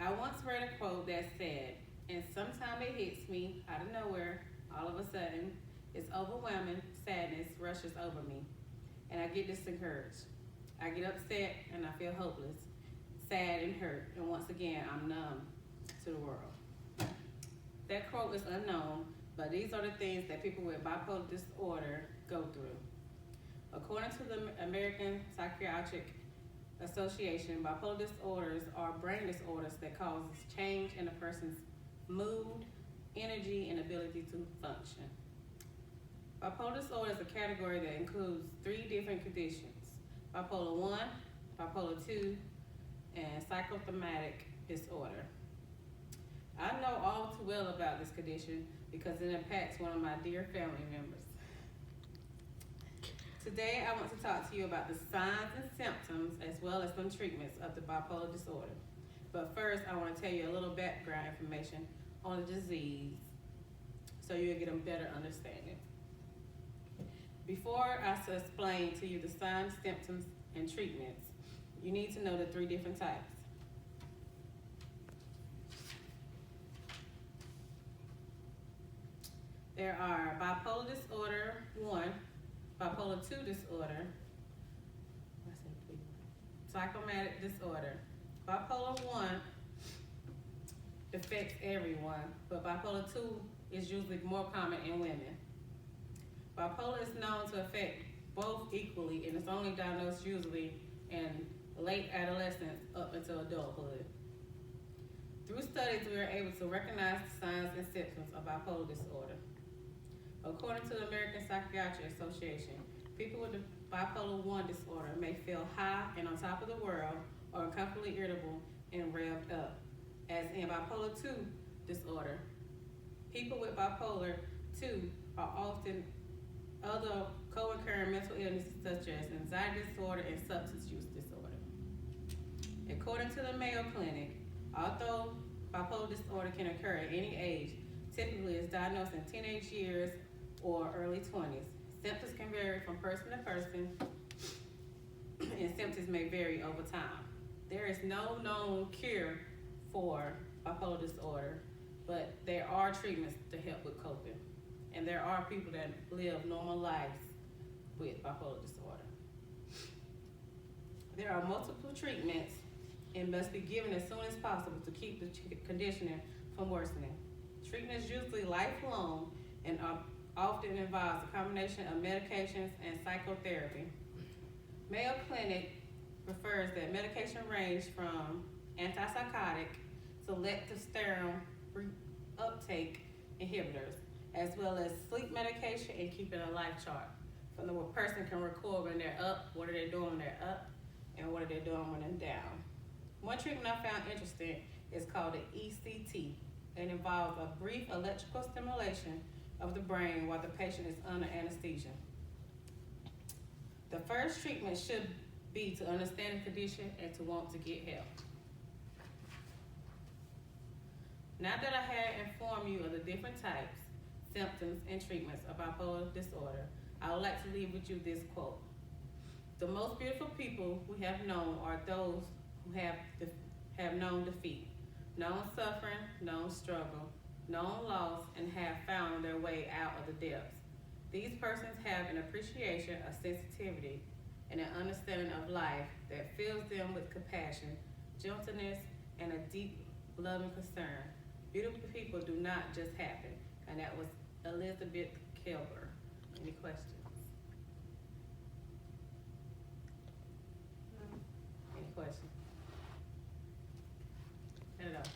I once read a quote that said, and sometimes it hits me out of nowhere, all of a sudden, it's overwhelming, sadness rushes over me, and I get discouraged. I get upset and I feel hopeless, sad and hurt, and once again, I'm numb to the world. That quote is unknown, but these are the things that people with bipolar disorder go through. According to the American Psychiatric Association, bipolar disorders are brain disorders that causes change in a person's mood, energy, and ability to function. Bipolar disorder is a category that includes 3 different conditions: bipolar 1, bipolar 2, and psychosomatic disorder. I know all too well about this condition because it impacts one of my dear family members. Today, I want to talk to you about the signs and symptoms as well as some treatments of the bipolar disorder. But first, I want to tell you a little background information on the disease so you'll get a better understanding. Before I explain to you the signs, symptoms, and treatments, you need to know the 3 different types. There are bipolar disorder 1, bipolar 2 disorder, psychosomatic disorder. Bipolar 1 affects everyone, but bipolar 2 is usually more common in women. Bipolar is known to affect both equally, and it's only diagnosed usually in late adolescence up until adulthood. Through studies, we are able to recognize the signs and symptoms of bipolar disorder. According to the American Psychiatric Association, people with the bipolar 1 disorder may feel high and on top of the world or uncomfortably irritable and revved up. As in bipolar 2 disorder, people with bipolar 2 are often other co-occurring mental illnesses such as anxiety disorder and substance use disorder. According to the Mayo Clinic, although bipolar disorder can occur at any age, typically it's diagnosed in teenage years or early 20s. Symptoms can vary from person to person, and symptoms may vary over time. There is no known cure for bipolar disorder, but there are treatments to help with coping. And there are people that live normal lives with bipolar disorder. There are multiple treatments and must be given as soon as possible to keep the condition from worsening. Treatment is usually lifelong and often involves a combination of medications and psychotherapy. Mayo Clinic refers that medication range from antipsychotic, selective steroid uptake inhibitors, as well as sleep medication and keeping a life chart. From the person can record when they're up, what are they doing when they're up, and what are they doing when they're down. One treatment I found interesting is called the ECT. It involves a brief electrical stimulation of the brain while the patient is under anesthesia. The first treatment should be to understand the condition and to want to get help. Now that I have informed you of the different types, symptoms, and treatments of bipolar disorder, I would like to leave with you this quote. The most beautiful people we have known are those who have known defeat, known suffering, known struggle, known loss, and have found their way out of the depths. These persons have an appreciation, a sensitivity, and an understanding of life that fills them with compassion, gentleness, and a deep loving concern. Beautiful people do not just happen. And that was Elizabeth Kilber. Any questions?